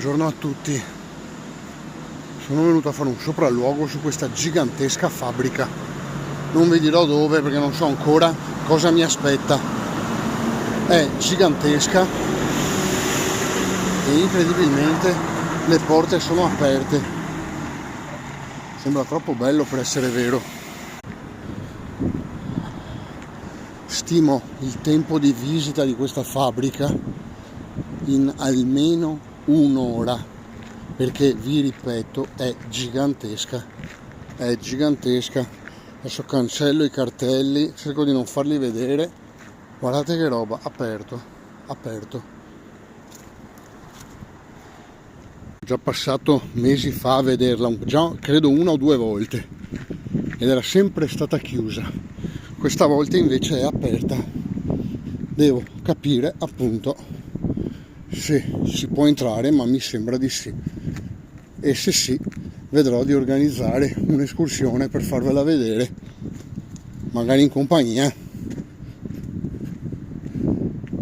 Buongiorno a tutti. Sono venuto a fare un sopralluogo su questa gigantesca fabbrica. Non vi dirò dove perché non so ancora cosa mi aspetta. È gigantesca e incredibilmente le porte sono aperte. Sembra troppo bello per essere vero. Stimo il tempo di visita di questa fabbrica in almeno un'ora, perché vi ripeto è gigantesca. Adesso cancello i cartelli, cerco di non farli vedere. Guardate che roba, aperto. Ho già passato mesi fa a vederla, già credo una o due volte, ed era sempre stata chiusa. Questa volta invece è aperta. Devo capire appunto se si può entrare, ma mi sembra di sì. E se sì, vedrò di organizzare un'escursione per farvela vedere, magari in compagnia.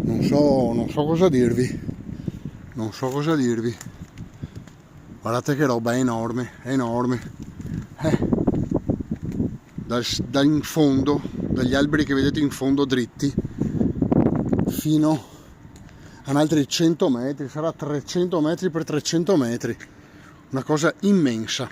Non so cosa dirvi. Guardate che roba, è enorme. Da in fondo, dagli alberi che vedete in fondo dritti, fino a altri 100 metri, sarà 300 metri per 300 metri. Una cosa immensa.